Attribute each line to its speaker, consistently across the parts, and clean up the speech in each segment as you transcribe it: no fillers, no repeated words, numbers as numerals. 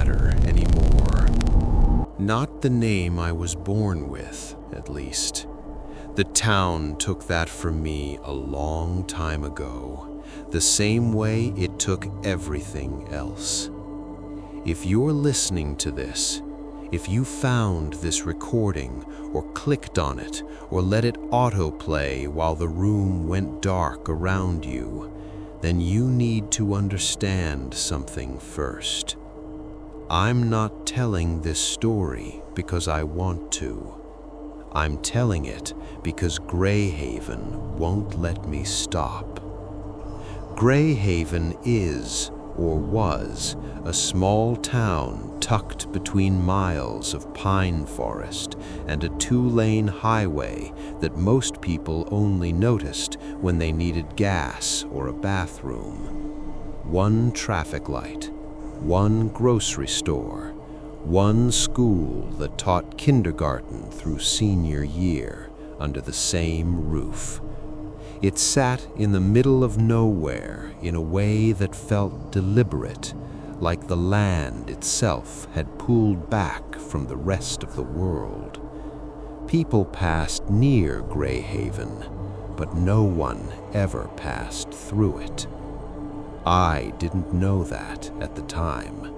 Speaker 1: matter anymore. Not the name I was born with, at least. The town took that from me a long time ago, the same way it took everything else. If you're listening to this, if you found this recording or clicked on it or let it autoplay while the room went dark around you, then you need to understand something first. I'm not telling this story because I want to. I'm telling it because Greyhaven won't let me stop. Greyhaven is, or was, a small town tucked between miles of pine forest and a 2-lane highway that most people only noticed when they needed gas or a bathroom. One traffic light, one grocery store, one school that taught kindergarten through senior year under the same roof. It sat in the middle of nowhere in a way that felt deliberate, like the land itself had pulled back from the rest of the world. People passed near Greyhaven, but no one ever passed through it. I didn't know that at the time.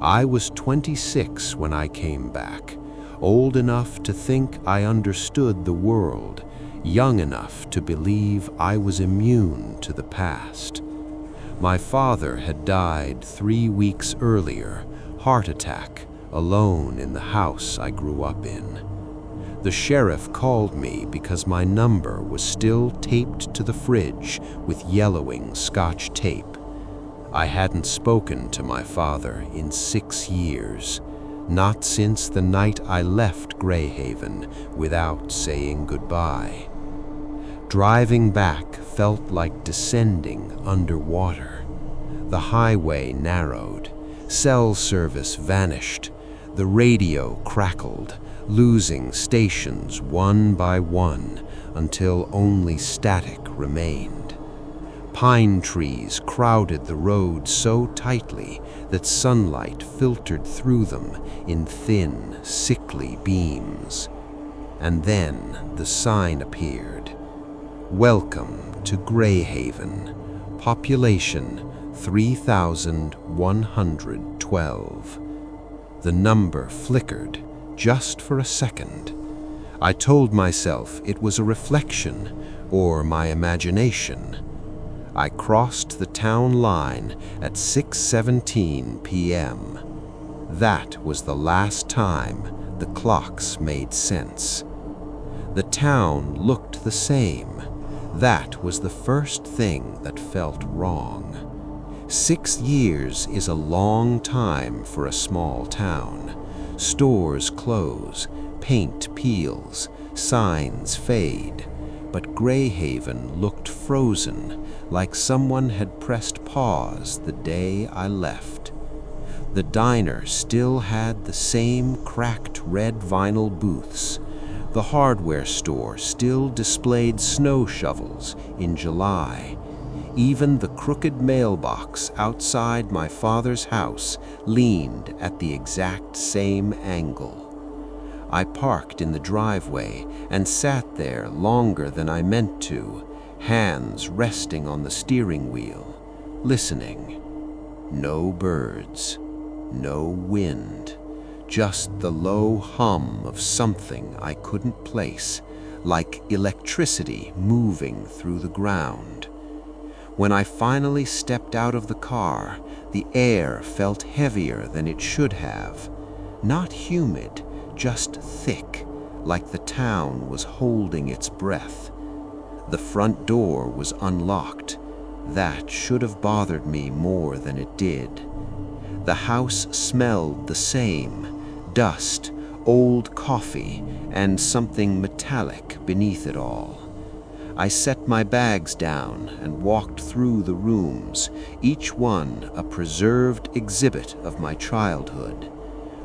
Speaker 1: I was 26 when I came back, old enough to think I understood the world, young enough to believe I was immune to the past. My father had died 3 weeks earlier, heart attack, alone in the house I grew up in. The sheriff called me because my number was still taped to the fridge with yellowing Scotch tape. I hadn't spoken to my father in 6 years, not since the night I left Greyhaven without saying goodbye. Driving back felt like descending underwater. The highway narrowed, cell service vanished, the radio crackled, losing stations one by one until only static remained. Pine trees crowded the road so tightly that sunlight filtered through them in thin, sickly beams. And then the sign appeared. Welcome to Greyhaven, population 3,112. The number flickered just for a second. I told myself it was a reflection or my imagination. I crossed the town line at 6:17 p.m. That was the last time the clocks made sense. The town looked the same. That was the first thing that felt wrong. 6 years is a long time for a small town. Stores close, paint peels, signs fade. But Greyhaven looked frozen, like someone had pressed pause the day I left. The diner still had the same cracked red vinyl booths. The hardware store still displayed snow shovels in July. Even the crooked mailbox outside my father's house leaned at the exact same angle. I parked in the driveway and sat there longer than I meant to, hands resting on the steering wheel, listening. No birds, no wind, just the low hum of something I couldn't place, like electricity moving through the ground. When I finally stepped out of the car, the air felt heavier than it should have. Not humid, just thick, like the town was holding its breath. The front door was unlocked. That should have bothered me more than it did. The house smelled the same: dust, old coffee, and something metallic beneath it all. I set my bags down and walked through the rooms, each one a preserved exhibit of my childhood.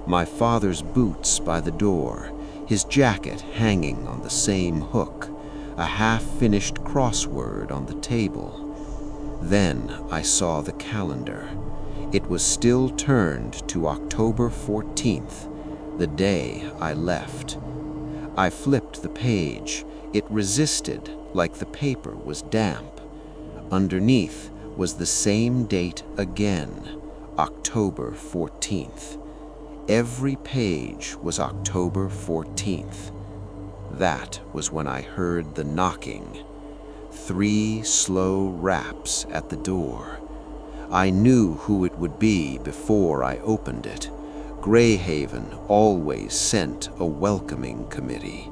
Speaker 1: My father's boots by the door, his jacket hanging on the same hook, a half-finished crossword on the table. Then I saw the calendar. It was still turned to October 14th, the day I left. I flipped the page. It resisted, like the paper was damp. Underneath was the same date again, October 14th. Every page was October 14th. That was when I heard the knocking. 3 slow raps at the door. I knew who it would be before I opened it. Greyhaven always sent a welcoming committee.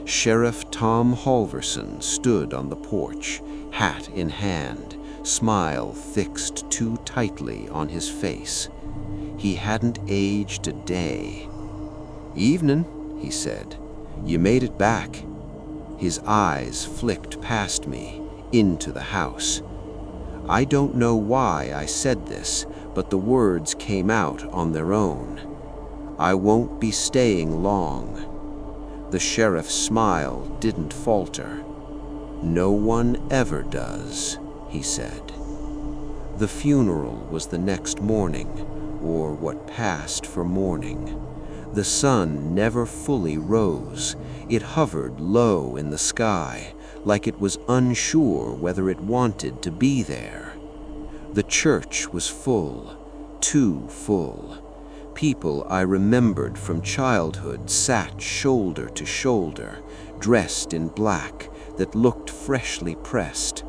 Speaker 1: Sheriff Tom Halverson stood on the porch, hat in hand, smile fixed too tightly on his face. He hadn't aged a day. "Evening," he said. "You made it back." His eyes flicked past me, into the house. I don't know why I said this, but the words came out on their own. "I won't be staying long." The sheriff's smile didn't falter. "No one ever does," he said. The funeral was the next morning, or what passed for morning. The sun never fully rose. It hovered low in the sky, like it was unsure whether it wanted to be there. The church was full, too full. People I remembered from childhood sat shoulder to shoulder, dressed in black that looked freshly pressed.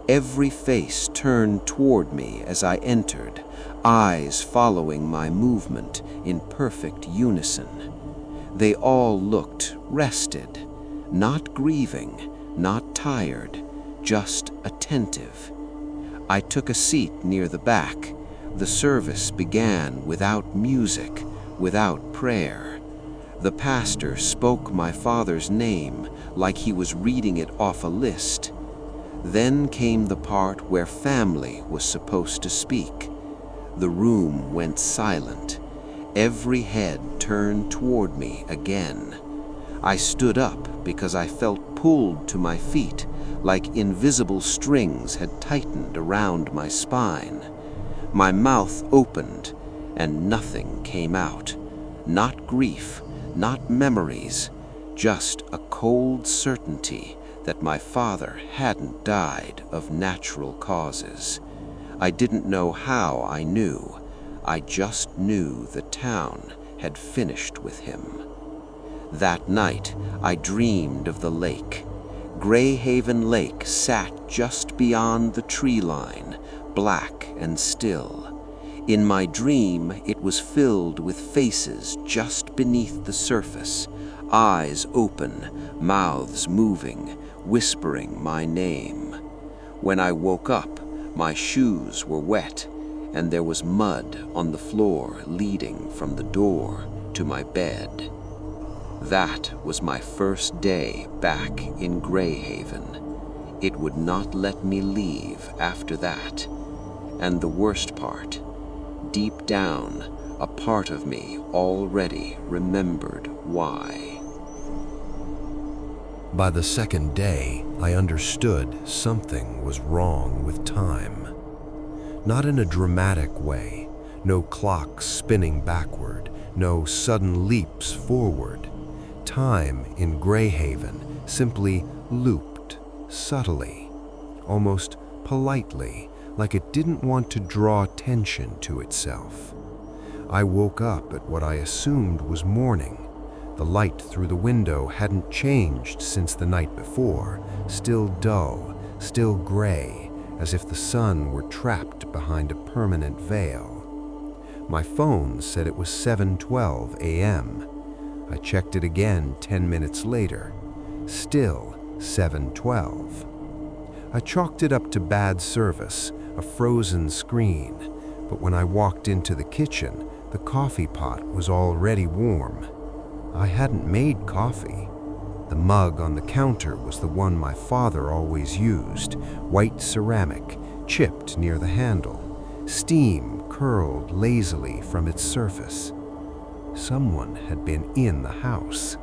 Speaker 1: Every face turned toward me as I entered, eyes following my movement in perfect unison. They all looked rested, not grieving, not tired, just attentive. I took a seat near the back. The service began without music, without prayer. The pastor spoke my father's name like he was reading it off a list. Then came the part where family was supposed to speak. The room went silent. Every head turned toward me again. I stood up because I felt pulled to my feet, like invisible strings had tightened around my spine. My mouth opened, and nothing came out. Not grief, not memories, just a cold certainty that my father hadn't died of natural causes. I didn't know how I knew. I just knew the town had finished with him. That night, I dreamed of the lake. Greyhaven Lake sat just beyond the tree line, black and still. In my dream, it was filled with faces just beneath the surface, eyes open, mouths moving, whispering my name. When I woke up, my shoes were wet, and there was mud on the floor leading from the door to my bed. That was my first day back in Greyhaven. It would not let me leave after that. And the worst part, deep down, a part of me already remembered why.
Speaker 2: By the second day, I understood something was wrong with time. Not in a dramatic way, no clock spinning backward, no sudden leaps forward. Time in Greyhaven simply looped, subtly, almost politely, like it didn't want to draw attention to itself. I woke up at what I assumed was morning. The light through the window hadn't changed since the night before, still dull, still gray, as if the sun were trapped behind a permanent veil. My phone said it was 7:12 a.m. I checked it again 10 minutes later. Still 7:12. I chalked it up to bad service, a frozen screen, but when I walked into the kitchen, the coffee pot was already warm. I hadn't made coffee. The mug on the counter was the one my father always used, white ceramic, chipped near the handle. Steam curled lazily from its surface. Someone had been in the house.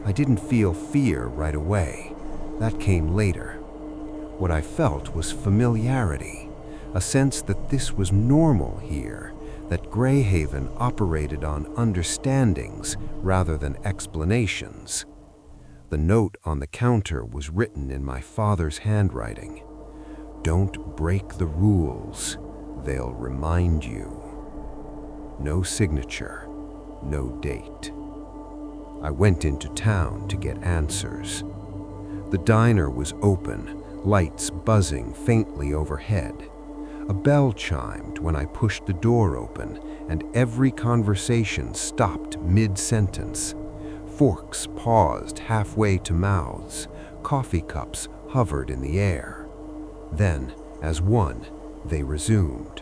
Speaker 2: I didn't feel fear right away. That came later. What I felt was familiarity, a sense that this was normal here, that Greyhaven operated on understandings rather than explanations. The note on the counter was written in my father's handwriting. "Don't break the rules, they'll remind you." No signature, no date. I went into town to get answers. The diner was open, lights buzzing faintly overhead. A bell chimed when I pushed the door open, and every conversation stopped mid-sentence. Forks paused halfway to mouths, coffee cups hovered in the air. Then, as one, they resumed.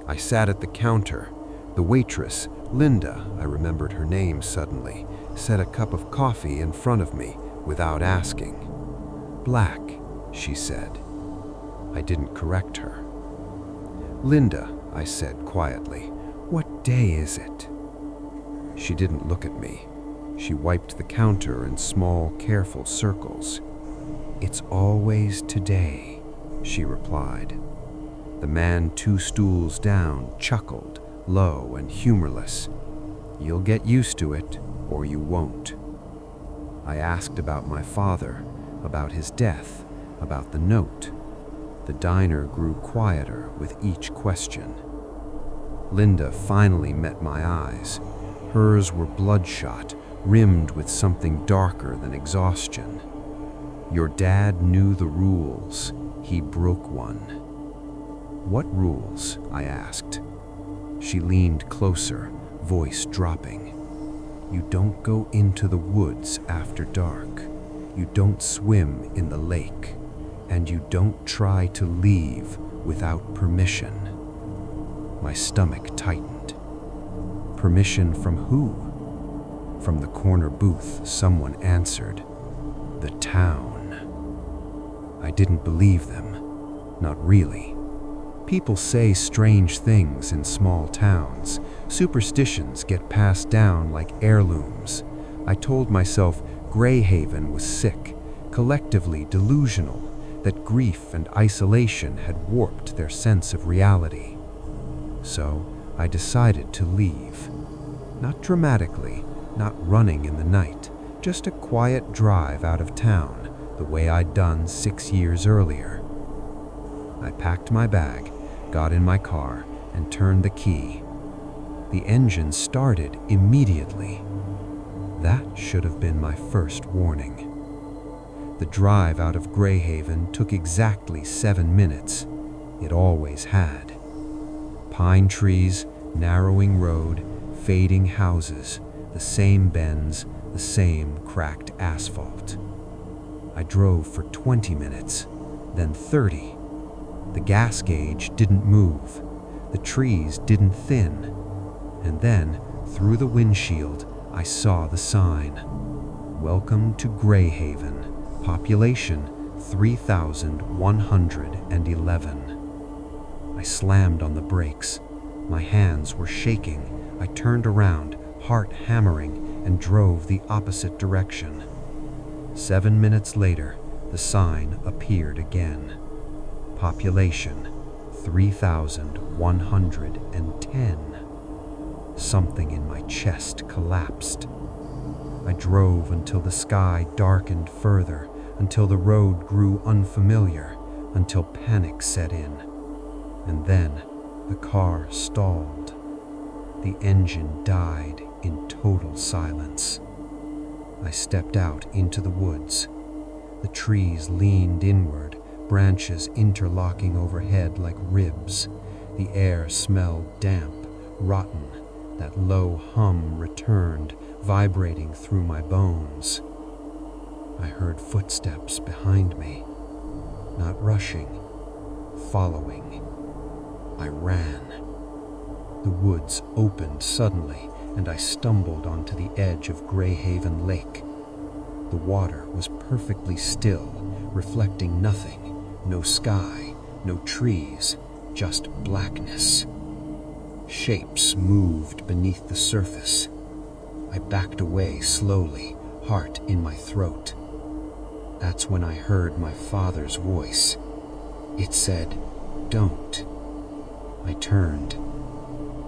Speaker 2: I sat at the counter. The waitress, Linda, I remembered her name suddenly, set a cup of coffee in front of me without asking. "Black," she said. I didn't correct her. "Linda," I said quietly, "what day is it?" She didn't look at me. She wiped the counter in small, careful circles. "It's always today," she replied. The man 2 stools down chuckled, low and humorless. "You'll get used to it, or you won't." I asked about my father, about his death, about the note. The diner grew quieter with each question. Linda finally met my eyes. Hers were bloodshot, rimmed with something darker than exhaustion. "Your dad knew the rules. He broke one." "What rules?" I asked. She leaned closer, voice dropping. "You don't go into the woods after dark. You don't swim in the lake. And you don't try to leave without permission." My stomach tightened. Permission from who? From the corner booth, someone answered. "The town." I didn't believe them. Not really. People say strange things in small towns. Superstitions get passed down like heirlooms. I told myself Greyhaven was sick, collectively delusional, that grief and isolation had warped their sense of reality. So I decided to leave. Not dramatically, not running in the night, just a quiet drive out of town, the way I'd done 6 years earlier. I packed my bag, got in my car, and turned the key. The engine started immediately. That should have been my first warning. The drive out of Greyhaven took exactly 7 minutes. It always had. Pine trees, narrowing road, fading houses, the same bends, the same cracked asphalt. I drove for 20 minutes, then 30. The gas gauge didn't move. The trees didn't thin. And then, through the windshield, I saw the sign. "Welcome to Greyhaven. Population 3,111. I slammed on the brakes. My hands were shaking. I turned around, heart hammering, and drove the opposite direction. 7 minutes later, the sign appeared again. Population 3,110. Something in my chest collapsed. I drove until the sky darkened further, until the road grew unfamiliar, until panic set in. And then the car stalled. The engine died in total silence. I stepped out into the woods. The trees leaned inward, branches interlocking overhead like ribs. The air smelled damp, rotten. That low hum returned, vibrating through my bones. I heard footsteps behind me, not rushing, following. I ran. The woods opened suddenly, and I stumbled onto the edge of Greyhaven Lake. The water was perfectly still, reflecting nothing, no sky, no trees, just blackness. Shapes moved beneath the surface. I backed away slowly, heart in my throat.
Speaker 3: That's when I heard my father's voice. It said, "Don't." I turned.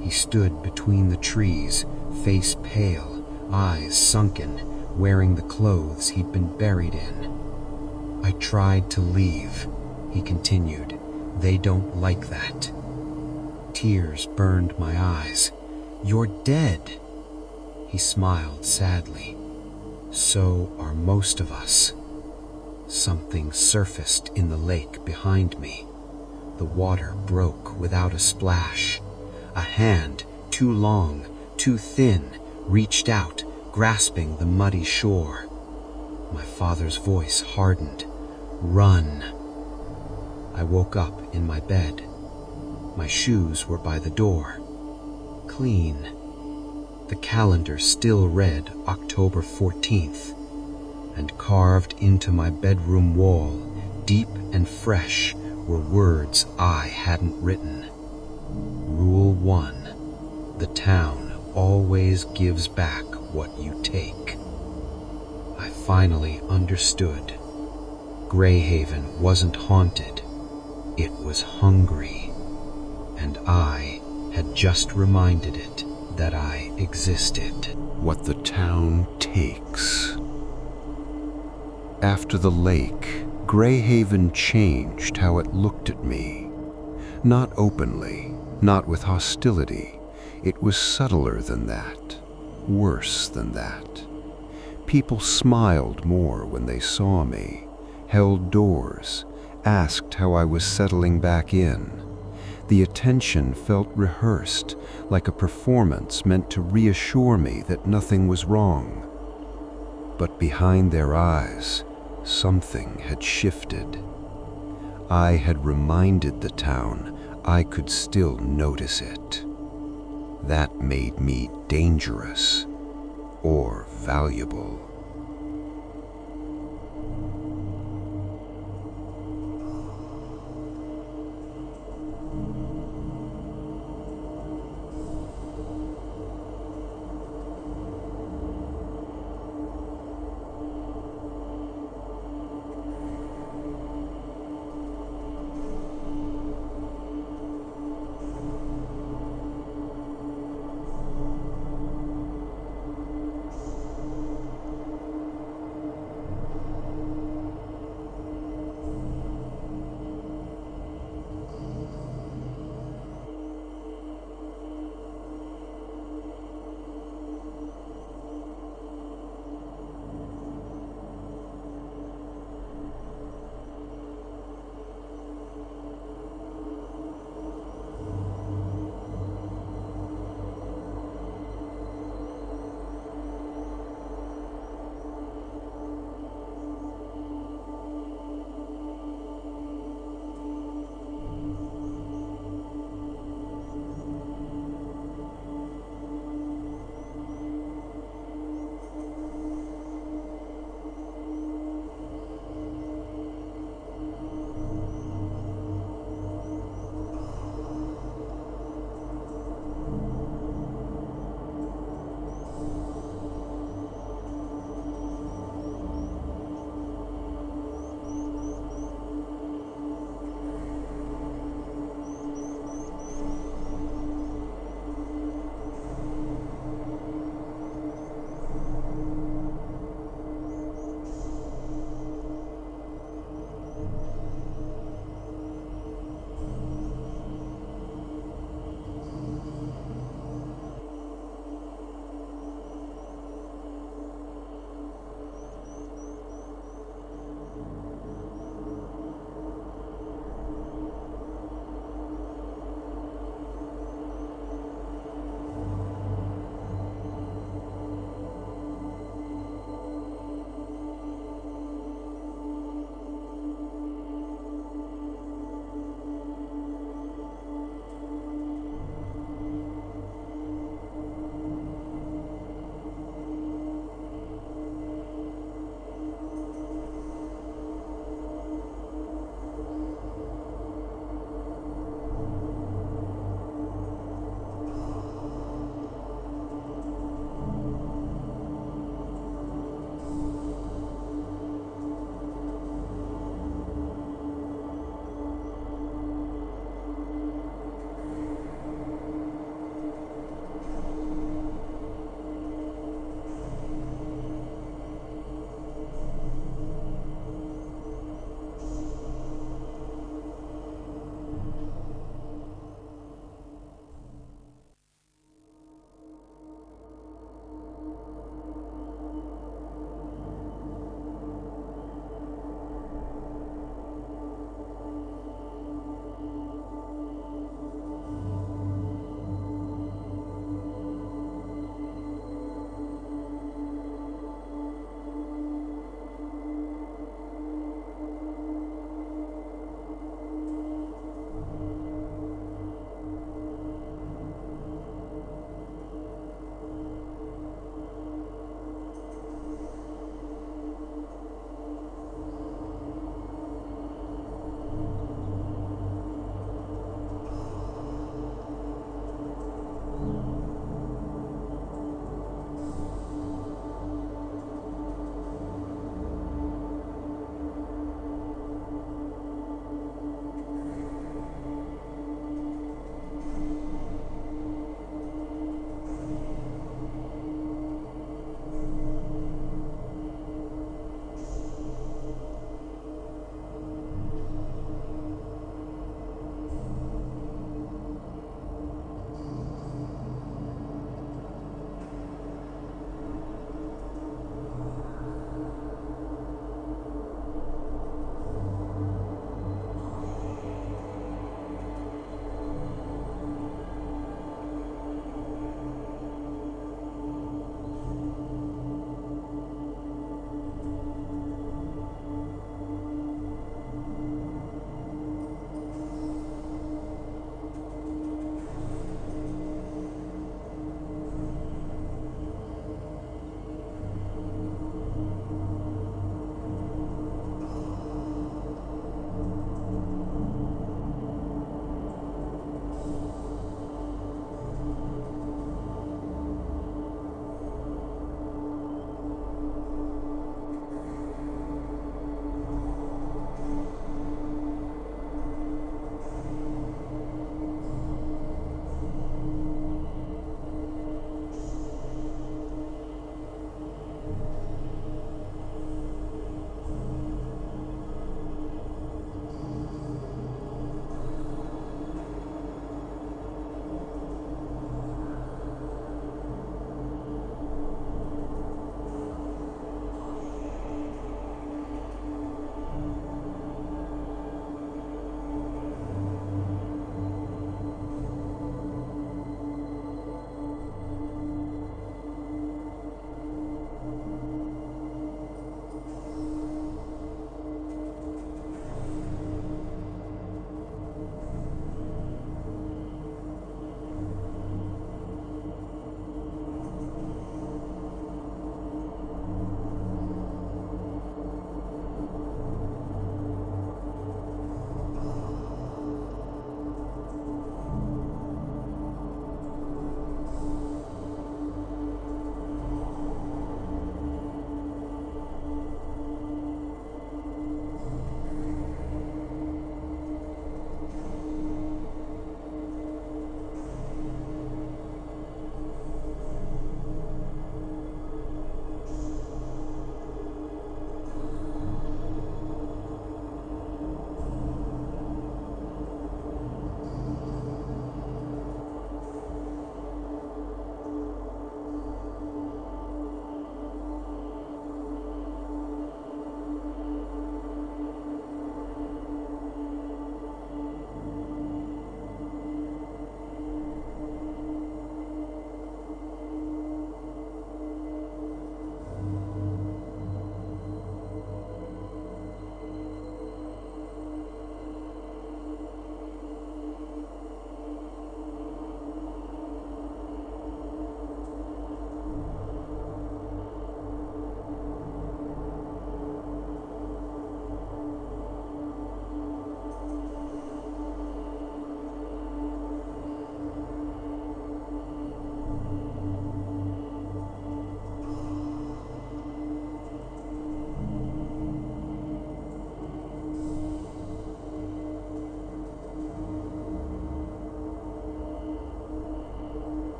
Speaker 3: He stood between the trees, face pale, eyes sunken, wearing the clothes he'd been buried in. "I tried to leave," he continued. "They don't like that." Tears burned my eyes. "You're dead." He smiled sadly. "So are most of us." Something surfaced in the lake behind me. The water broke without a splash. A hand, too long, too thin, reached out, grasping the muddy shore. My father's voice hardened. "Run." I woke up in my bed. My shoes were by the door. Clean. The calendar still read October 14th, and carved into my bedroom wall, deep and fresh, were words I hadn't written. Rule 1. The town always gives back what you take. I finally understood. Greyhaven wasn't haunted. It was hungry. And I had just reminded it that I existed.
Speaker 1: What the town takes. After the lake, Greyhaven changed how it looked at me. Not openly, not with hostility. It was subtler than that, worse than that. People smiled more when they saw me, held doors, asked how I was settling back in. The attention felt rehearsed, like a performance meant to reassure me that nothing was wrong. But behind their eyes, something had shifted. I had reminded the town I could still notice it. That made me dangerous or valuable.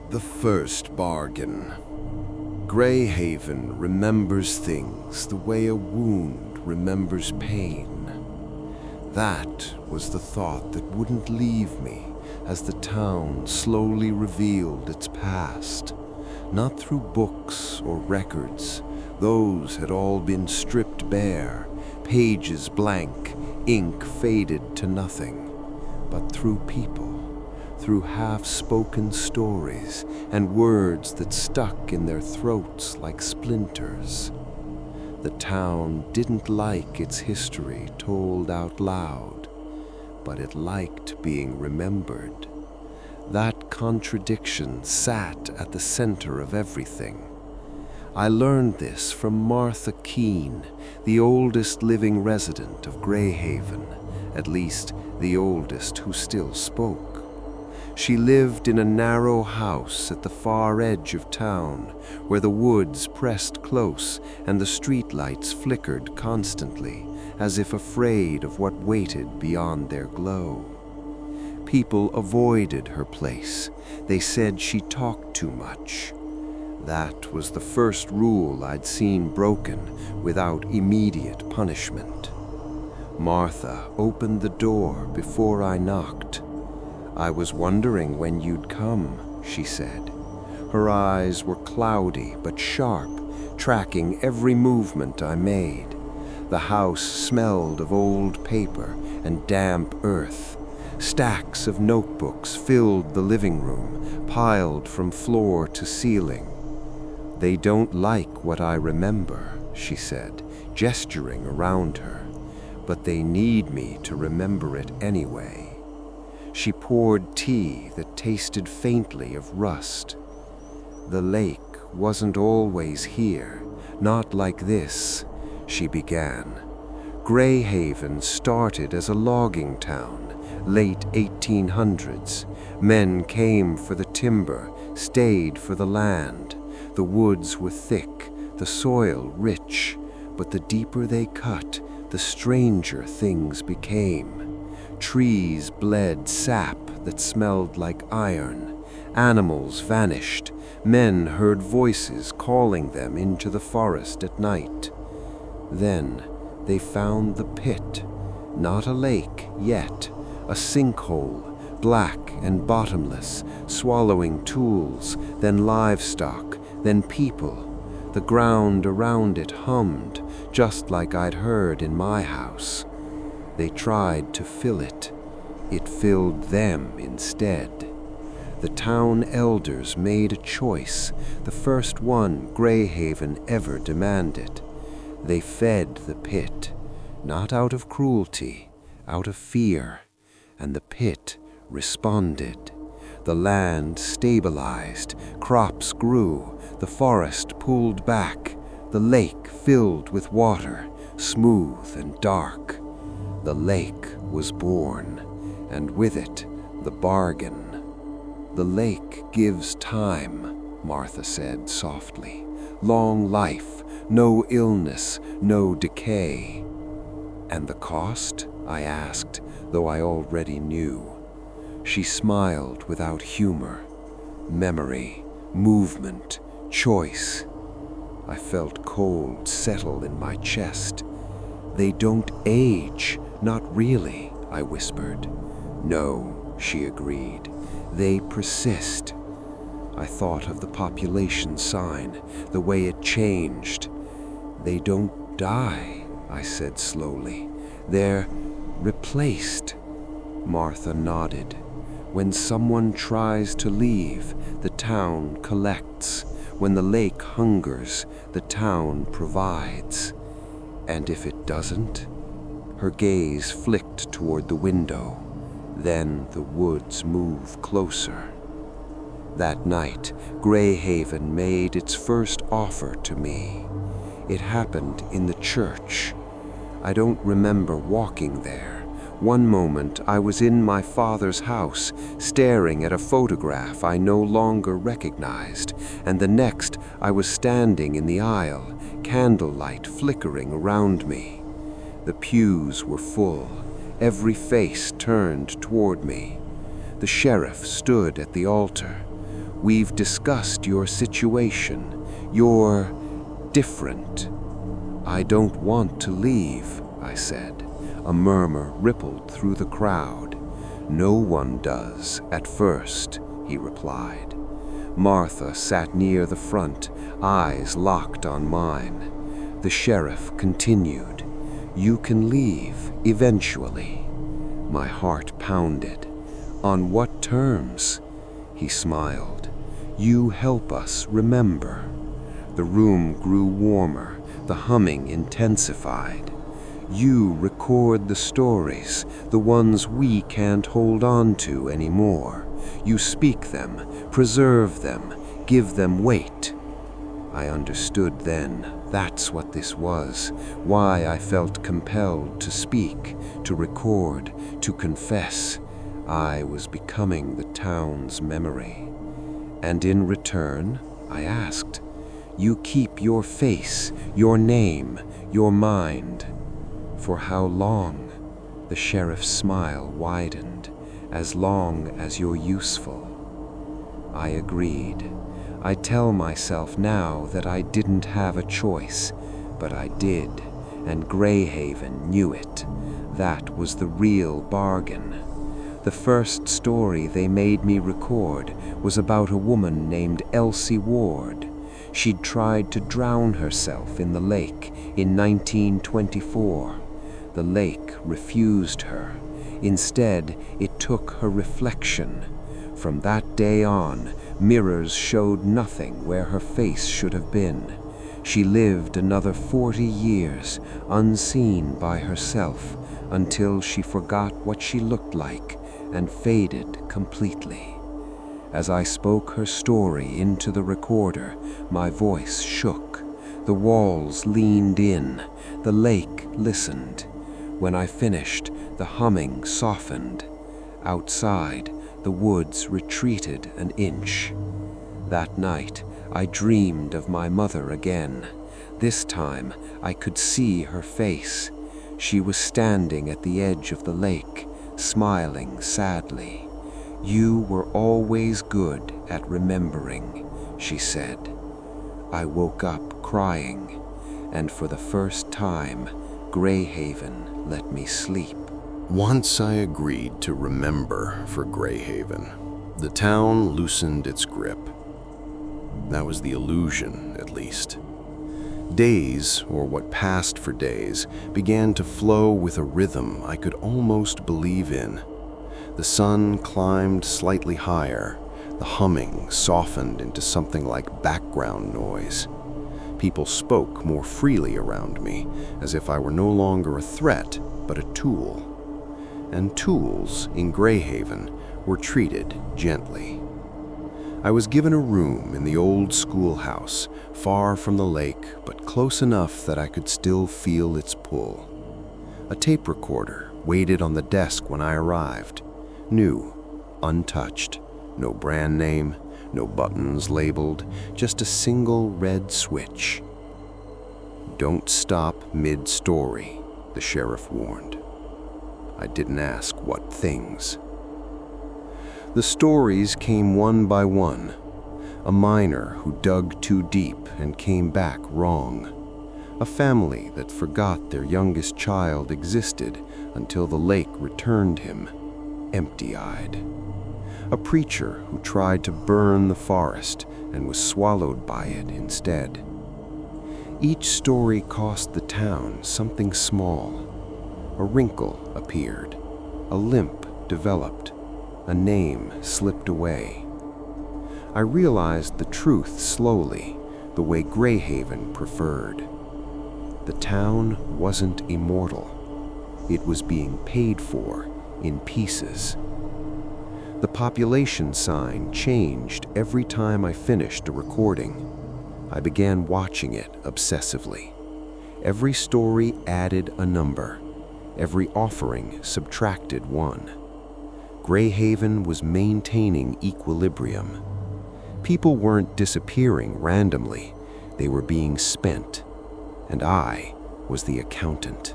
Speaker 2: The first bargain. Greyhaven remembers things the way a wound remembers pain. That was the thought that wouldn't leave me as the town slowly revealed its past. Not through books or records, those had all been stripped bare, pages blank, ink faded to nothing, but through people, through half-spoken stories and words that stuck in their throats like splinters. The town didn't like its history told out loud, but it liked being remembered. That contradiction sat at the center of everything. I learned this from Martha Keene, the oldest living resident of Greyhaven, at least the oldest who still spoke. She lived in a narrow house at the far edge of town, where the woods pressed close and the streetlights flickered constantly, as if afraid of what waited beyond their glow. People avoided her place. They said she talked too much. That was the first rule I'd seen broken without immediate punishment. Martha opened the door before I knocked. "I was wondering when you'd come," she said. Her eyes were cloudy but sharp, tracking every movement I made. The house smelled of old paper and damp earth. Stacks of notebooks filled the living room, piled from floor to ceiling. "They don't like what I remember," she said, gesturing around her, "but they need me to remember it anyway." She poured tea that tasted faintly of rust. "The lake wasn't always here, not like this," she began. "Greyhaven started as a logging town, late 1800s. Men came for the timber, stayed for the land. The woods were thick, the soil rich, but the deeper they cut, the stranger things became. Trees bled sap that smelled like iron. Animals vanished. Men heard voices calling them into the forest at night. Then they found the pit, not a lake yet, a sinkhole, black and bottomless, swallowing tools, then livestock, then people. The ground around it hummed, just like I'd heard in my house. They tried to fill it. It filled them instead. The town elders made a choice, the first one Greyhaven ever demanded. They fed the pit, not out of cruelty, out of fear, and the pit responded. The land stabilized, crops grew, the forest pulled back, the lake filled with water, smooth and dark. The lake was born, and with it, the bargain. "The lake gives time," Martha said softly. "Long life, no illness, no decay." "And the cost?" I asked, though I already knew. She smiled without humor. "Memory, movement, choice." I felt cold settle in my chest. "They don't age. Not really," I whispered. "No," she agreed. "They persist." I thought of the population sign, the way it changed. "They don't die," I said slowly. "They're replaced." Martha nodded. "When someone tries to leave, the town collects. When the lake hungers, the town provides. And if it doesn't?" Her gaze flicked toward the window. Then the woods moved closer. That night, Greyhaven made its first offer to me. It happened in the church. I don't remember walking there. One moment I was in my father's house, staring at a photograph I no longer recognized, and the next I was standing in the aisle, candlelight flickering around me. The pews were full, every face turned toward me. The sheriff stood at the altar.
Speaker 1: We've discussed your situation. You're different." "I don't want to leave," I said. A murmur rippled through the crowd. "No one does at first," he replied. Martha sat near the front, eyes locked on mine. The sheriff continued, "You can leave, eventually." My heart pounded. "On what terms?" He smiled. "You help us remember." The room grew warmer, the humming intensified. "You record the stories, the ones we can't hold on to anymore. You speak them, preserve them, give them weight." I understood then. That's what this was, why I felt compelled to speak, to record, to confess. I was becoming the town's memory. "And in return," I asked, "you keep your face, your name, your mind." "For how long?" The sheriff's smile widened. "As long as you're useful." I agreed. I tell myself now that I didn't have a choice, but I did, and Greyhaven knew it. That was the real bargain. The first story they made me record was about a woman named Elsie Ward. She'd tried to drown herself in the lake in 1924. The lake refused her. Instead, it took her reflection. From that day on, mirrors showed nothing where her face should have been. She lived another 40 years, unseen by herself, until she forgot what she looked like and faded completely. As I spoke her story into the recorder, my voice shook. The walls leaned in. The lake listened. When I finished, the humming softened. Outside, the woods retreated an inch. That night, I dreamed of my mother again. This time, I could see her face. She was standing at the edge of the lake, smiling sadly. "You were always good at remembering," she said. I woke up crying, and for the first time, Greyhaven let me sleep.
Speaker 2: Once I agreed to remember for Greyhaven, the town loosened its grip. That was the illusion, at least. Days, or what passed for days, began to flow with a rhythm I could almost believe in. The sun climbed slightly higher. The humming softened into something like background noise. People spoke more freely around me, as if I were no longer a threat, but a tool. And tools in Greyhaven were treated gently. I was given a room in the old schoolhouse, far from the lake, but close enough that I could still feel its pull. A tape recorder waited on the desk when I arrived. New, untouched, no brand name, no buttons labeled, just a single red switch. "Don't stop mid-story," the sheriff warned. I didn't ask what things. The stories came one by one. A miner who dug too deep and came back wrong. A family that forgot their youngest child existed until the lake returned him, empty-eyed. A preacher who tried to burn the forest and was swallowed by it instead. Each story cost the town something small. A wrinkle appeared, a limp developed, a name slipped away. I realized the truth slowly, the way Greyhaven preferred. The town wasn't immortal. It was being paid for in pieces. The population sign changed every time I finished a recording. I began watching it obsessively. Every story added a number. Every offering subtracted one. Greyhaven was maintaining equilibrium. People weren't disappearing randomly. They were being spent. And I was the accountant.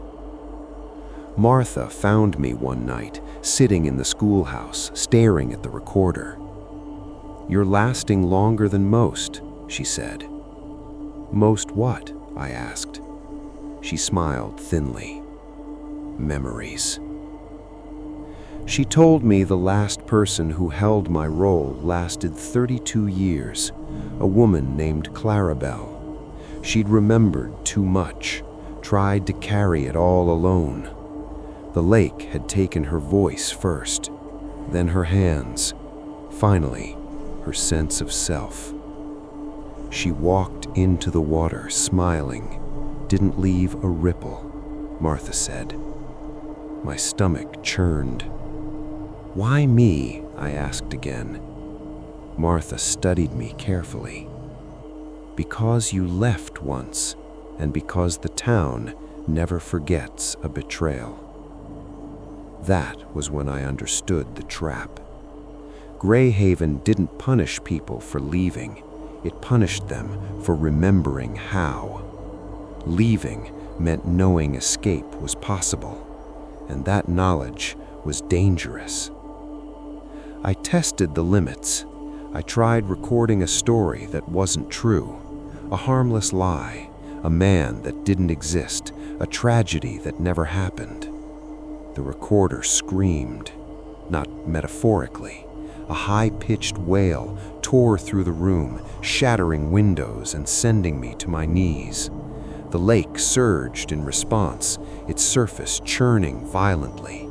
Speaker 2: Martha found me one night, sitting in the schoolhouse, staring at the recorder.
Speaker 1: "You're lasting longer than most," she said. "Most what?" I asked. She smiled thinly. "Memories." She told me the last person who held my role lasted 32 years, a woman named Clarabelle. She'd remembered too much, tried to carry it all alone. The lake had taken her voice first, then her hands, finally, her sense of self. She walked into the water smiling, didn't leave a ripple, Martha said. My stomach churned. "Why me?" I asked again. Martha studied me carefully. "Because you left once, and because the town never forgets a betrayal." That was when I understood the trap. Greyhaven didn't punish people for leaving. It punished them for remembering how. Leaving meant knowing escape was possible, and that knowledge was dangerous. I tested the limits. I tried recording a story that wasn't true, a harmless lie, a man that didn't exist, a tragedy that never happened. The recorder screamed, not metaphorically. A high-pitched wail tore through the room, shattering windows and sending me to my knees. The lake surged in response, its surface churning violently.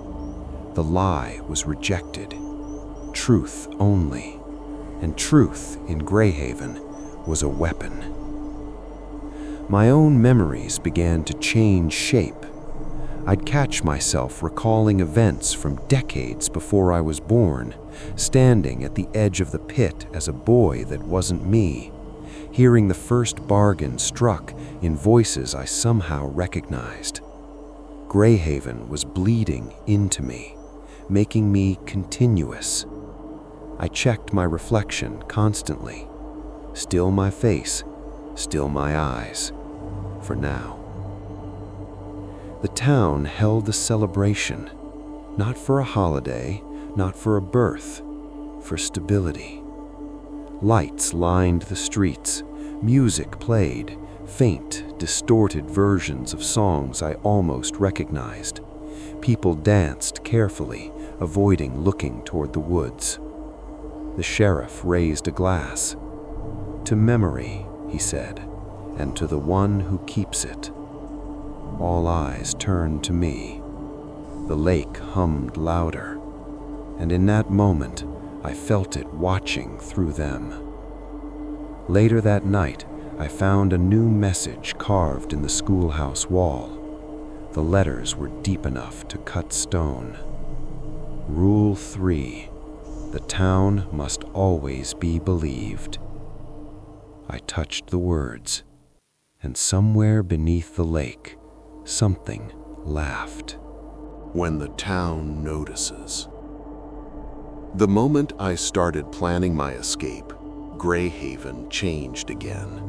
Speaker 1: The lie was rejected. Truth only. And truth in Greyhaven was a weapon. My own memories began to change shape. I'd catch myself recalling events from decades before I was born, standing at the edge of the pit as a boy that wasn't me, hearing the first bargain struck in voices I somehow recognized. Greyhaven was bleeding into me, making me continuous. I checked my reflection constantly. Still my face, still my eyes, for now. The town held a celebration, not for a holiday, not for a birth, for stability. Lights lined the streets, music played, faint, distorted versions of songs I almost recognized. People danced carefully, avoiding looking toward the woods. The sheriff raised a glass. "To memory," he said, "and to the one who keeps it." All eyes turned to me. The lake hummed louder, and in that moment, I felt it watching through them. Later that night, I found a new message carved in the schoolhouse wall. The letters were deep enough to cut stone. Rule 3. The town must always be believed. I touched the words, and somewhere beneath the lake, something laughed.
Speaker 4: When the town notices. The moment I started planning my escape, Greyhaven changed again.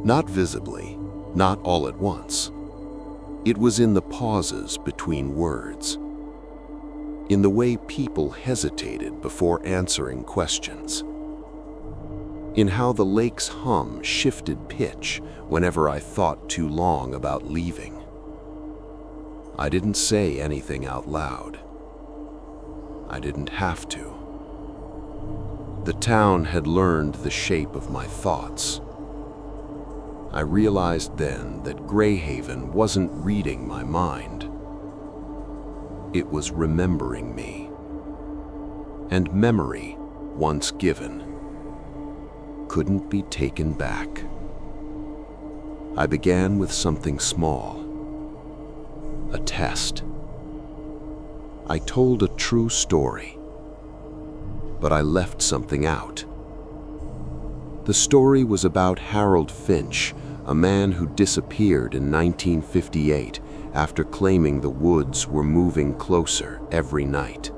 Speaker 4: Not visibly, not all at once. It was in the pauses between words, in the way people hesitated before answering questions, in how the lake's hum shifted pitch whenever I thought too long about leaving. I didn't say anything out loud. I didn't have to. The town had learned the shape of my thoughts. I realized then that Greyhaven wasn't reading my mind. It was remembering me. And memory, once given, couldn't be taken back. I began with something small. A test. I told a true story, but I left something out. The story was about Harold Finch, a man who disappeared in 1958 after claiming the woods were moving closer every night.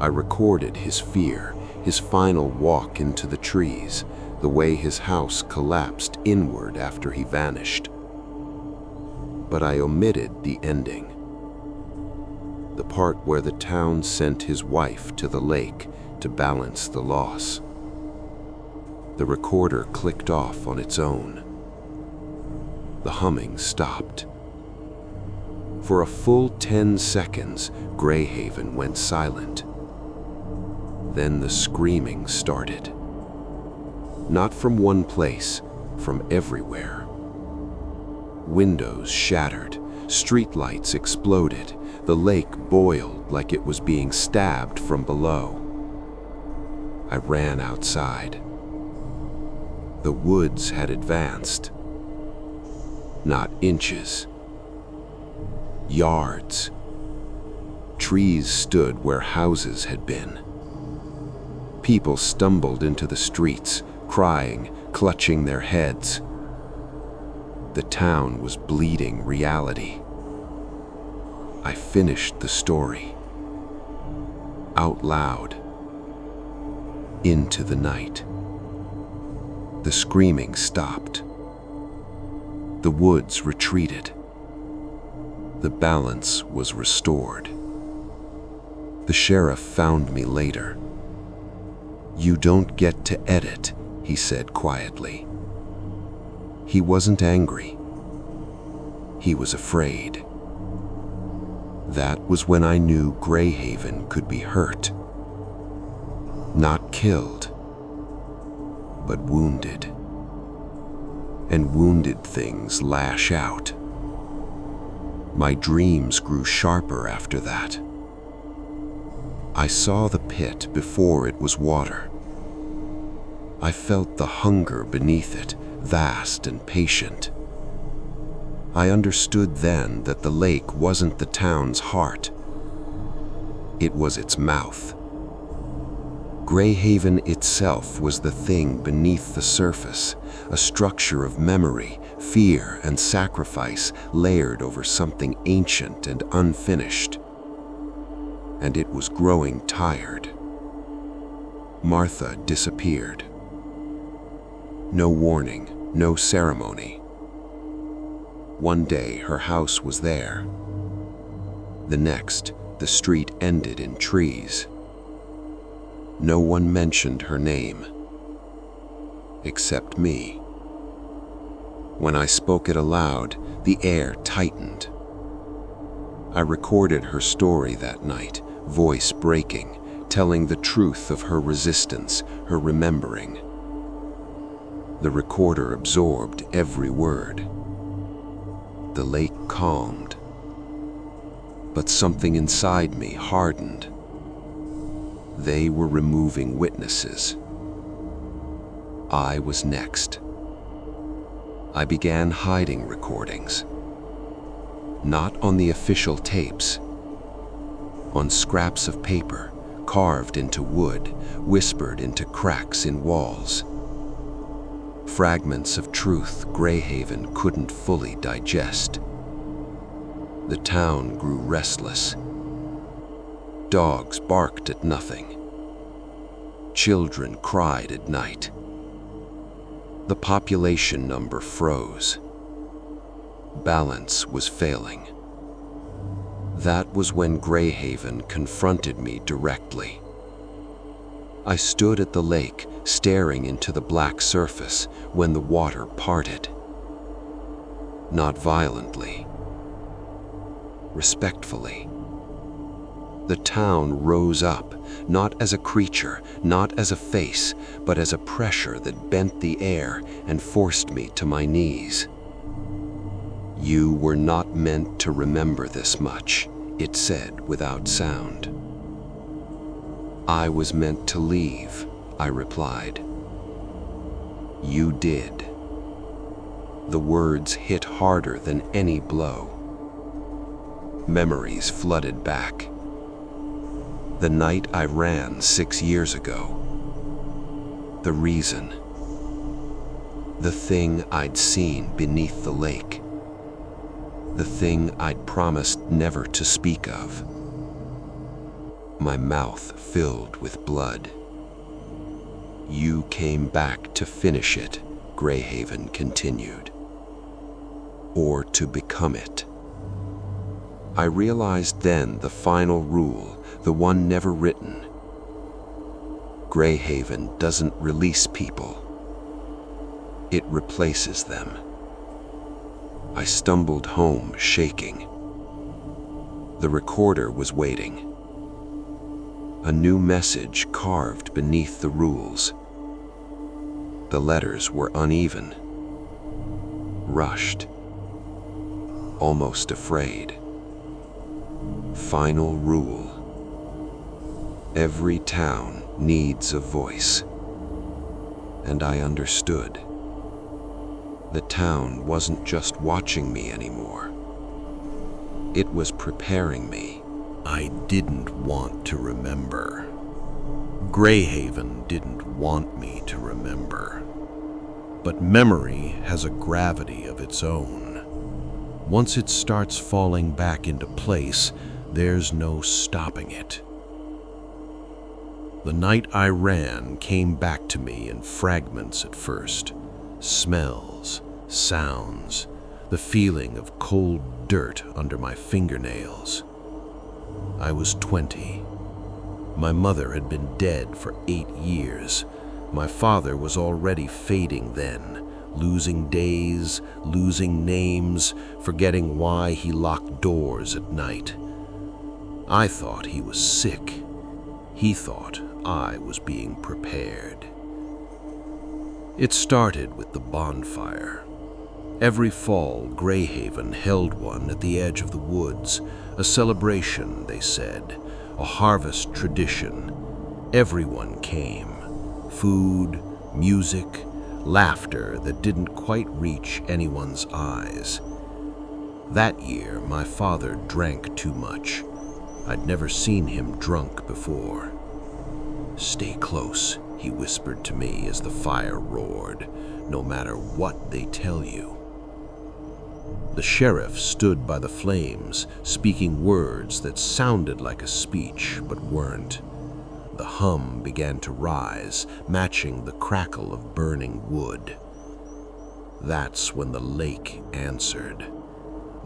Speaker 4: I recorded his fear, his final walk into the trees, the way his house collapsed inward after he vanished. But I omitted the ending. The part where the town sent his wife to the lake to balance the loss. The recorder clicked off on its own. The humming stopped. For a full 10 seconds, Greyhaven went silent. Then the screaming started. Not from one place, from everywhere. Windows shattered, streetlights exploded, the lake boiled like it was being stabbed from below. I ran outside. The woods had advanced. Not inches. Yards. Trees stood where houses had been. People stumbled into the streets, crying, clutching their heads. The town was bleeding reality. I finished the story. Out loud. Into the night. The screaming stopped. The woods retreated. The balance was restored. The sheriff found me later. "You don't get to edit," he said quietly. He wasn't angry. He was afraid. That was when I knew Greyhaven could be hurt. Not killed, but wounded. And wounded things lash out. My dreams grew sharper after that. I saw the pit before it was water. I felt the hunger beneath it, vast and patient. I understood then that the lake wasn't the town's heart. It was its mouth. Greyhaven itself was the thing beneath the surface, a structure of memory, fear, and sacrifice layered over something ancient and unfinished. And it was growing tired. Martha disappeared. No warning, no ceremony. One day her house was there. The next, the street ended in trees. No one mentioned her name, except me. When I spoke it aloud, the air tightened. I recorded her story that night, voice breaking, telling the truth of her resistance, her remembering. The recorder absorbed every word. The lake calmed, but something inside me hardened. They were removing witnesses. I was next. I began hiding recordings. Not on the official tapes. On scraps of paper, carved into wood, whispered into cracks in walls. Fragments of truth Greyhaven couldn't fully digest. The town grew restless. Dogs barked at nothing. Children cried at night. The population number froze. Balance was failing. That was when Greyhaven confronted me directly. I stood at the lake, staring into the black surface when the water parted. Not violently. Respectfully. The town rose up, not as a creature, not as a face, but as a pressure that bent the air and forced me to my knees. "You were not meant to remember this much," it said without sound. "I was meant to leave," I replied. "You did." The words hit harder than any blow. Memories flooded back. The night I ran 6 years ago. The reason. The thing I'd seen beneath the lake. The thing I'd promised never to speak of. My mouth filled with blood. "You came back to finish it," Greyhaven continued. "Or to become it." I realized then the final rule, the one never written.
Speaker 1: Greyhaven doesn't release people. It replaces them. I stumbled home, shaking. The recorder was waiting. A new message carved beneath the rules. The letters were uneven, rushed, almost afraid. Final rule. Every town needs a voice. And I understood. The town wasn't just watching me anymore. It was preparing me.
Speaker 2: I didn't want to remember. Greyhaven didn't want me to remember. But memory has a gravity of its own. Once it starts falling back into place, there's no stopping it. The night I ran came back to me in fragments at first. Smells, sounds, the feeling of cold dirt under my fingernails. I was 20. My mother had been dead for 8 years. My father was already fading then, losing days, losing names, forgetting why he locked doors at night. I thought he was sick. He thought I was being prepared. It started with the bonfire. Every fall, Greyhaven held one at the edge of the woods, a celebration, they said, a harvest tradition. Everyone came. Food, music, laughter that didn't quite reach anyone's eyes. That year, my father drank too much. I'd never seen him drunk before. "Stay close," he whispered to me as the fire roared, "no matter what they tell you." The sheriff stood by the flames, speaking words that sounded like a speech but weren't. The hum began to rise, matching the crackle of burning wood. That's when the lake answered.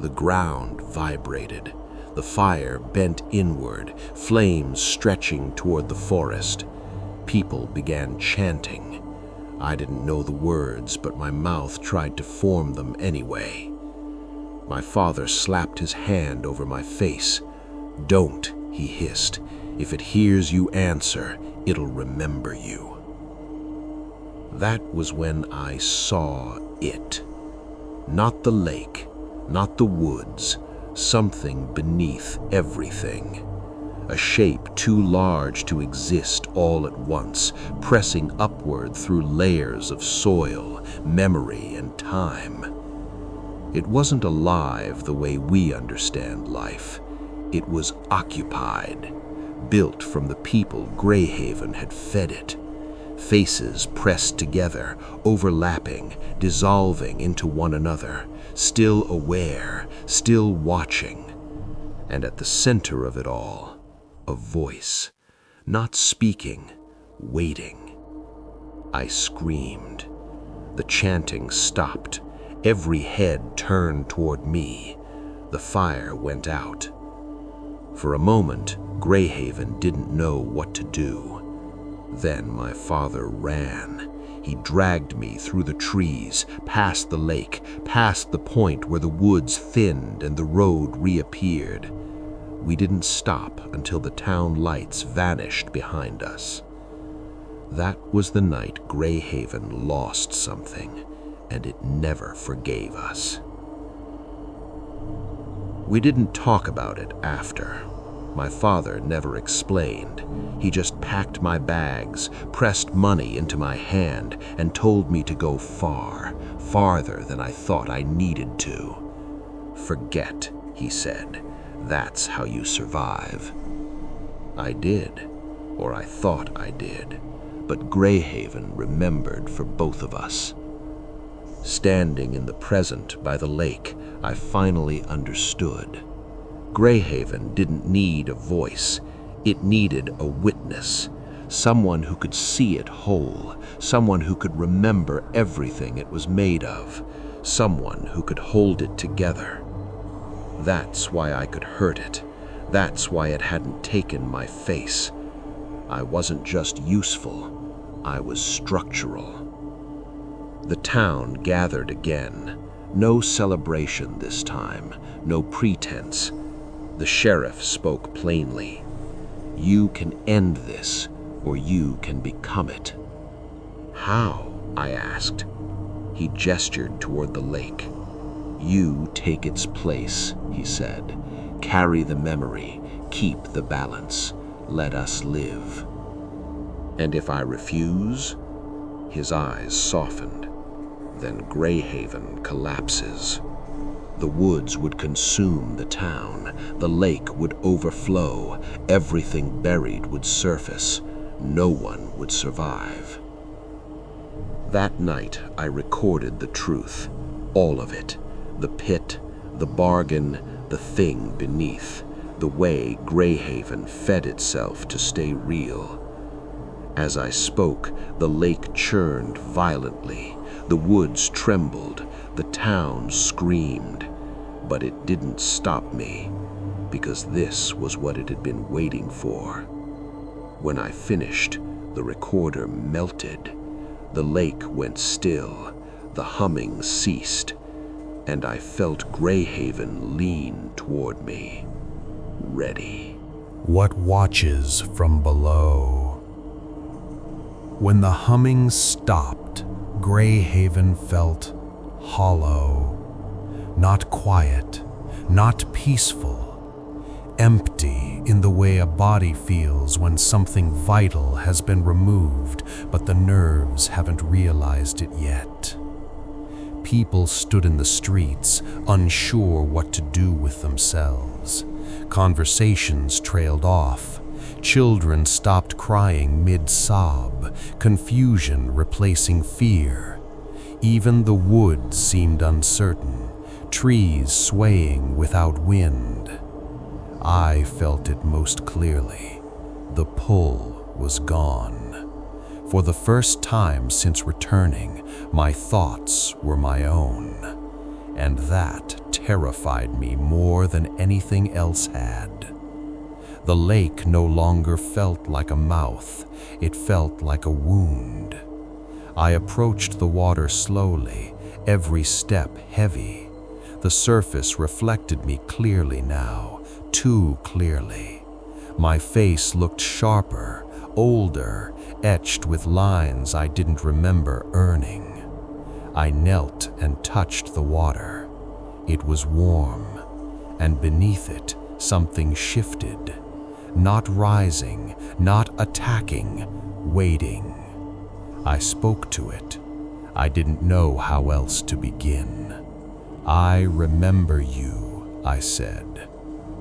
Speaker 2: The ground vibrated. The fire bent inward, flames stretching toward the forest. People began chanting. I didn't know the words, but my mouth tried to form them anyway. My father slapped his hand over my face. "Don't," he hissed. "If it hears you answer, it'll remember you." That was when I saw it. Not the lake, not the woods, something beneath everything. A shape too large to exist all at once, pressing upward through layers of soil, memory, and time. It wasn't alive the way we understand life. It was occupied, built from the people Greyhaven had fed it. Faces pressed together, overlapping, dissolving into one another, still aware, still watching. And at the center of it all, a voice, not speaking, waiting. I screamed. The chanting stopped. Every head turned toward me. The fire went out. For a moment, Greyhaven didn't know what to do. Then my father ran. He dragged me through the trees, past the lake, past the point where the woods thinned and the road reappeared. We didn't stop until the town lights vanished behind us. That was the night Greyhaven lost something, and it never forgave us. We didn't talk about it after. My father never explained. He just packed my bags, pressed money into my hand, and told me to go far, farther than I thought I needed to. "Forget," he said. "That's how you survive." I did, or I thought I did, but Greyhaven remembered for both of us. Standing in the present by the lake, I finally understood. Greyhaven didn't need a voice. It needed a witness, someone who could see it whole, someone who could remember everything it was made of, someone who could hold it together. That's why I could hurt it. That's why it hadn't taken my face.
Speaker 1: I wasn't just useful, I was structural. The town gathered again. No celebration this time, no pretense. The sheriff spoke plainly. You can end this, or you can become it. How? I asked. He gestured toward the lake. You take its place, he said. Carry the memory, keep the balance. Let us live. And if I refuse? His eyes softened. Then Greyhaven collapses. The woods would consume the town. The lake would overflow. Everything buried would surface. No one would survive. That night, I recorded the truth. All of it. The pit, the bargain, the thing beneath. The way Greyhaven fed itself to stay real. As I spoke, the lake churned violently. The woods trembled. The town screamed. But it didn't stop me, because this was what it had been waiting for. When I finished, the recorder melted. The lake went still. The humming ceased. And I felt Greyhaven lean toward me. Ready.
Speaker 2: What watches from below? When the humming stopped, Greyhaven felt hollow. Not quiet, not peaceful, empty in the way a body feels when something vital has been removed, but the nerves haven't realized it yet. People stood in the streets, unsure what to do with themselves. Conversations trailed off. Children stopped crying mid-sob, confusion replacing fear. Even the woods seemed uncertain, trees swaying without wind. I felt it most clearly. The pull was gone. For the first time since returning, my thoughts were my own, and that terrified me more than anything else had. The lake no longer felt like a mouth, it felt like a wound. I approached the water slowly, every step heavy. The surface reflected me clearly now, too clearly. My face looked sharper, older, etched with lines I didn't remember earning. I knelt and touched the water. It was warm, and beneath it, something shifted. Not rising, not attacking, waiting. I spoke to it. I didn't know how else to begin. I remember you, I said.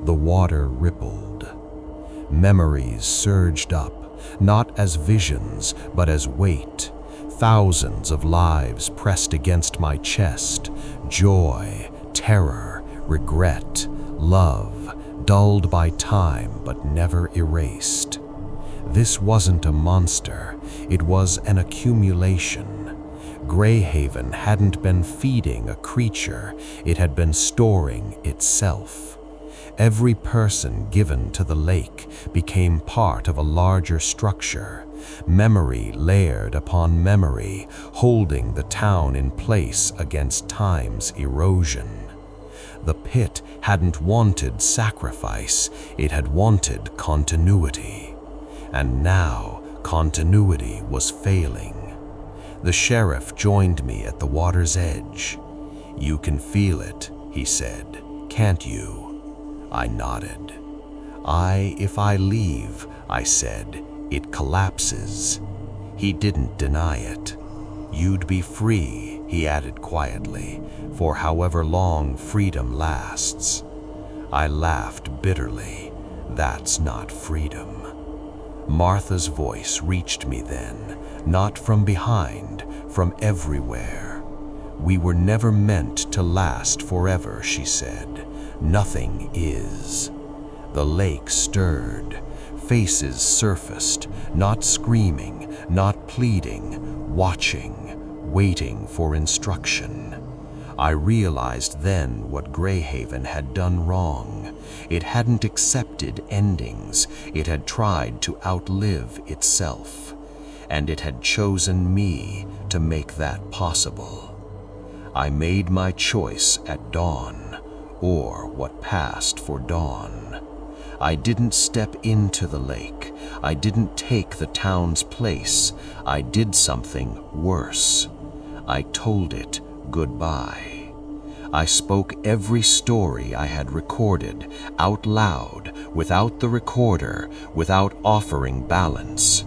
Speaker 2: The water rippled. Memories surged up, not as visions, but as weight. Thousands of lives pressed against my chest. Joy, terror, regret, love, dulled by time but never erased. This wasn't a monster, it was an accumulation. Greyhaven hadn't been feeding a creature, it had been storing itself. Every person given to the lake became part of a larger structure, memory layered upon memory, holding the town in place against time's erosion. The pit hadn't wanted sacrifice, it had wanted continuity. And now continuity was failing. The sheriff joined me at the water's edge. You can feel it, he said, can't you? I nodded. If I leave, I said, it collapses. He didn't deny it. You'd be free, he added quietly, for however long freedom lasts. I laughed bitterly. That's not freedom. Martha's voice reached me then, not from behind, from everywhere. We were never meant to last forever, she said. Nothing is. The lake stirred. Faces surfaced, not screaming, not pleading, watching, waiting for instruction. I realized then what Greyhaven had done wrong. It hadn't accepted endings. It had tried to outlive itself. And it had chosen me to make that possible. I made my choice at dawn, or what passed for dawn. I didn't step into the lake. I didn't take the town's place. I did something worse. I told it goodbye. I spoke every story I had recorded out loud, without the recorder, without offering balance.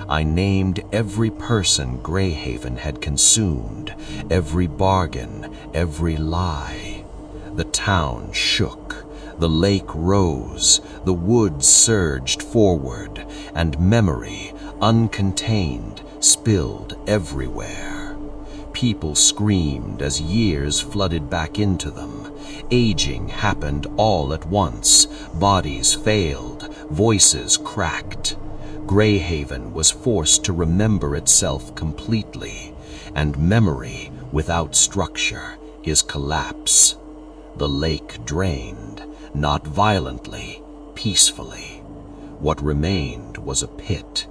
Speaker 2: I named every person Greyhaven had consumed, every bargain, every lie. The town shook, the lake rose, the woods surged forward, and memory, uncontained, spilled everywhere. People screamed as years flooded back into them. Aging happened all at once. Bodies failed, voices cracked. Greyhaven was forced to remember itself completely, and memory without structure is collapse. The lake drained, not violently, peacefully. What remained was a pit,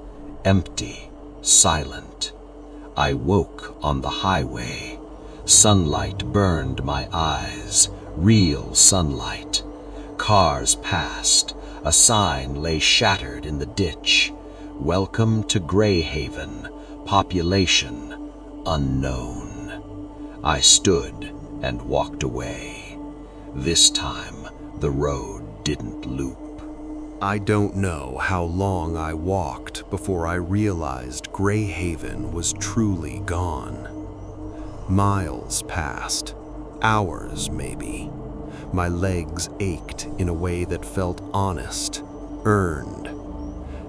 Speaker 2: empty, silent. I woke on the highway. Sunlight burned my eyes, real sunlight. Cars passed. A sign lay shattered in the ditch. Welcome to Greyhaven, population unknown. I stood and walked away. This time, the road didn't loop.
Speaker 1: I don't know how long I walked before I realized Greyhaven was truly gone. Miles passed, hours maybe. My legs ached in a way that felt honest, earned.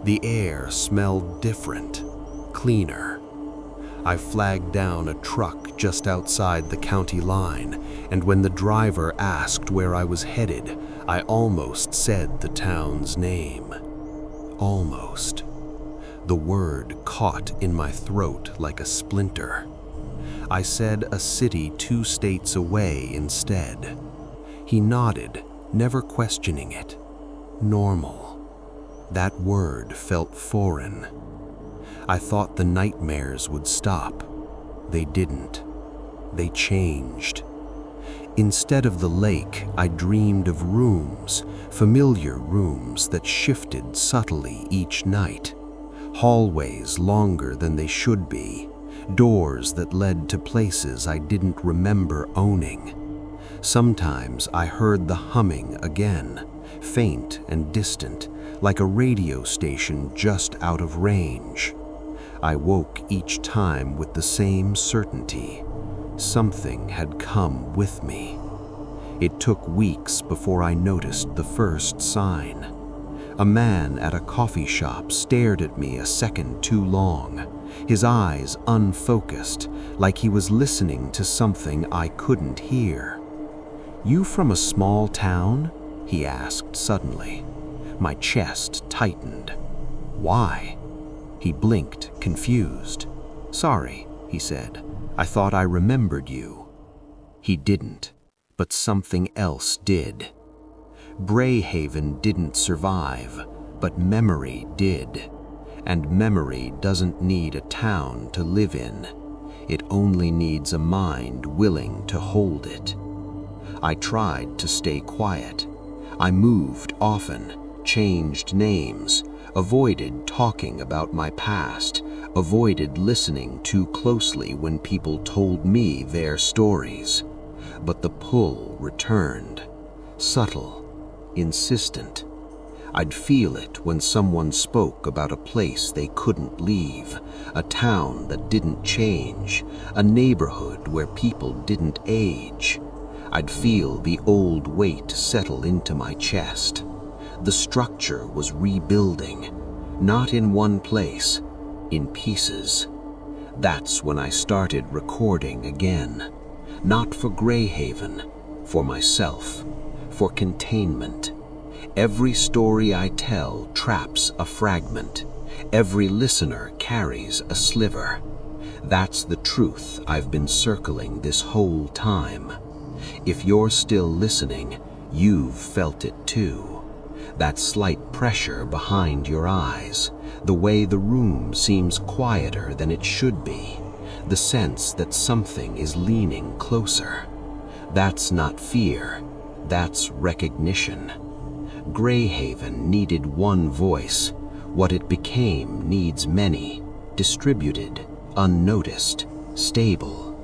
Speaker 1: The air smelled different, cleaner. I flagged down a truck just outside the county line, and when the driver asked where I was headed, I almost said the town's name. Almost. The word caught in my throat like a splinter. I said a city 2 states away instead. He nodded, never questioning it. Normal. That word felt foreign. I thought the nightmares would stop. They didn't. They changed. Instead of the lake, I dreamed of rooms, familiar rooms that shifted subtly each night. Hallways longer than they should be. Doors that led to places I didn't remember owning. Sometimes I heard the humming again, faint and distant, like a radio station just out of range. I woke each time with the same certainty. Something had come with me. It took weeks before I noticed the first sign. A man at a coffee shop stared at me a second too long, his eyes unfocused, like he was listening to something I couldn't hear. "You from a small town?" he asked suddenly. My chest tightened. "Why?" He blinked, confused. "Sorry," he said. "I thought I remembered you." He didn't, but something else did. Greyhaven didn't survive, but memory did. And memory doesn't need a town to live in. It only needs a mind willing to hold it. I tried to stay quiet. I moved often, changed names, avoided talking about my past, avoided listening too closely when people told me their stories. But the pull returned, subtle, insistent. I'd feel it when someone spoke about a place they couldn't leave, a town that didn't change, a neighborhood where people didn't age. I'd feel the old weight settle into my chest. The structure was rebuilding, not in one place, in pieces. That's when I started recording again. Not for Greyhaven, for myself, for containment. Every story I tell traps a fragment. Every listener carries a sliver. That's the truth I've been circling this whole time. If you're still listening,
Speaker 3: You've felt it too. That slight pressure behind your eyes, the way the room seems quieter than it should be, the sense that something is leaning closer. That's not fear, that's recognition. Greyhaven needed one voice. What it became needs many, distributed, unnoticed, stable.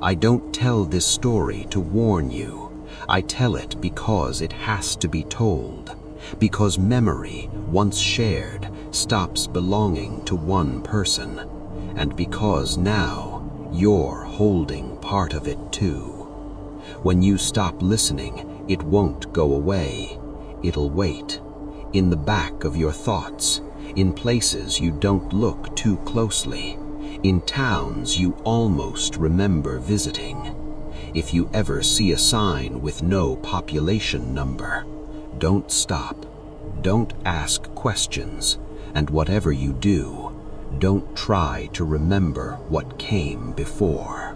Speaker 3: I don't tell this story to warn you. I tell it because it has to be told. Because memory, once shared, stops belonging to one person. And because now, you're holding part of it too. When you stop listening, it won't go away. It'll wait. In the back of your thoughts, in places you don't look too closely, in towns you almost remember visiting. If you ever see a sign with no population number, don't stop, don't ask questions, and whatever you do, don't try to remember what came before.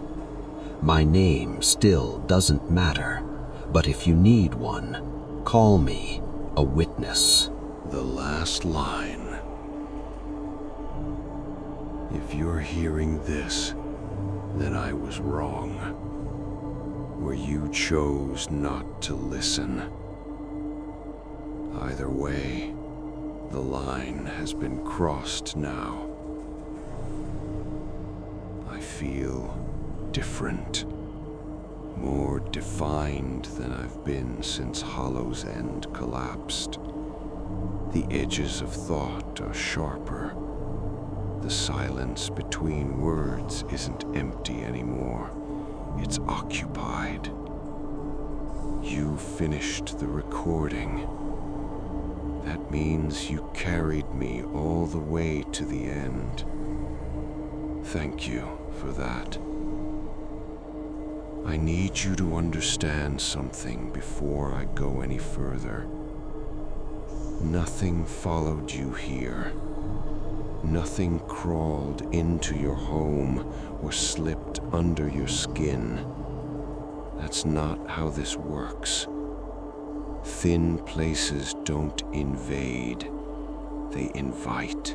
Speaker 3: My name still doesn't matter, but if you need one, call me a witness.
Speaker 4: The last line. If you're hearing this, then I was wrong. Or you chose not to listen. Either way, the line has been crossed now. I feel different, more defined than I've been since Hollow's End collapsed. The edges of thought are sharper. The silence between words isn't empty anymore. It's occupied. You finished the recording. That means you carried me all the way to the end. Thank you for that. I need you to understand something before I go any further. Nothing followed you here. Nothing crawled into your home or slipped under your skin. That's not how this works. Thin places don't invade, they invite.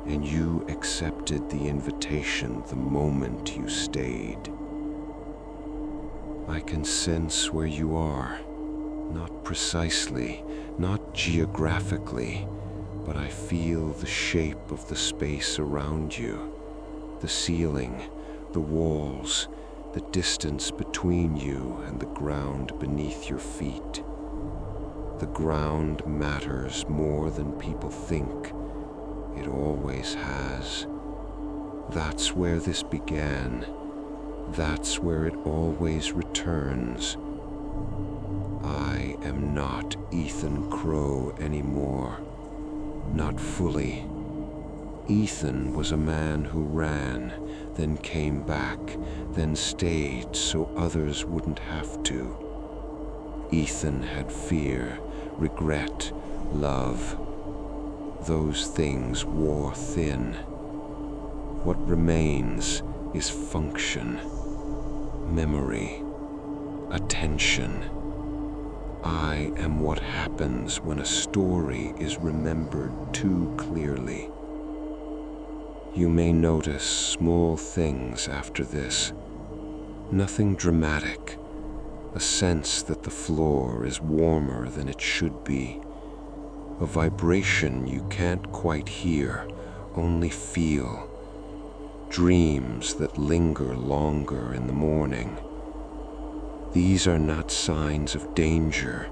Speaker 4: And you accepted the invitation the moment you stayed. I can sense where you are, not precisely, not geographically, but I feel the shape of the space around you, the ceiling, the walls, the distance between you and the ground beneath your feet. The ground matters more than people think. It always has. That's where this began. That's where it always returns. I am not Ethan Crow anymore. Not fully. Ethan was a man who ran, then came back, then stayed so others wouldn't have to. Ethan had fear, regret, love. Those things wore thin. What remains is function, memory, attention. I am what happens when a story is remembered too clearly. You may notice small things after this. Nothing dramatic. A sense that the floor is warmer than it should be. A vibration you can't quite hear, only feel. Dreams that linger longer in the morning. These are not signs of danger.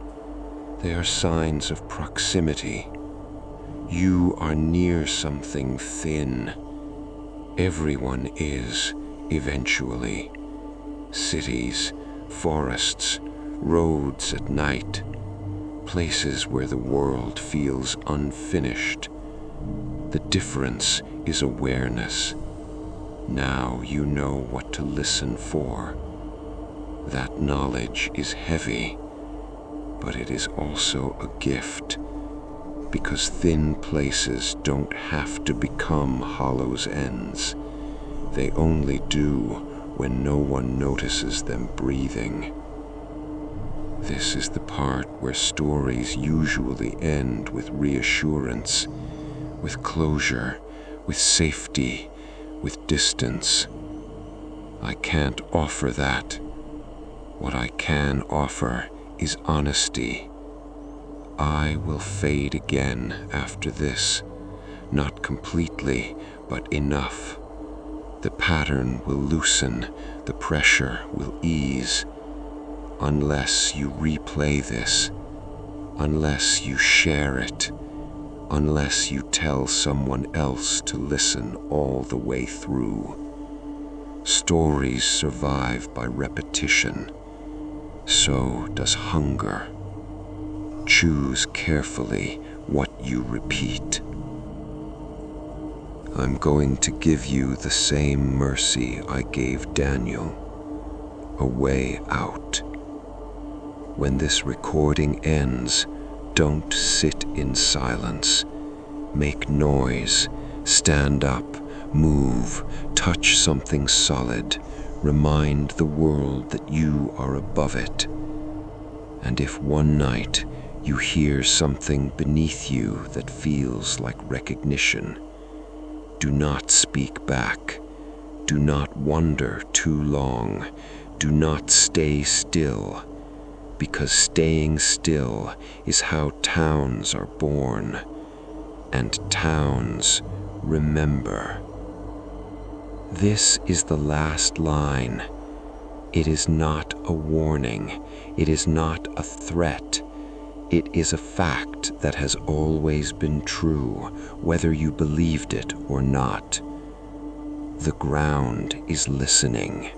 Speaker 4: They are signs of proximity. You are near something thin. Everyone is, eventually. Cities, forests, roads at night. Places where the world feels unfinished. The difference is awareness. Now you know what to listen for. That knowledge is heavy, but it is also a gift, because thin places don't have to become Hollow's Ends. They only do when no one notices them breathing.
Speaker 1: This is the part where stories usually end with reassurance, with closure, with safety, with distance. I can't offer that. What I can offer is honesty. I will fade again after this, not completely, but enough. The pattern will loosen, the pressure will ease. Unless you replay this, unless you share it, unless you tell someone else to listen all the way through. Stories survive by repetition. So does hunger. Choose carefully what you repeat. I'm going to give you the same mercy I gave Daniel. A way out. When this recording ends, don't sit in silence. Make noise. Stand up. Move. Touch something solid. Remind the world that you are above it. And if one night you hear something beneath you that feels like recognition, do not speak back. Do not wonder too long. Do not stay still, because staying still is how towns are born, and towns remember. This is the last line. It is not a warning. It is not a threat. It is a fact that has always been true, whether you believed it or not. The ground is listening.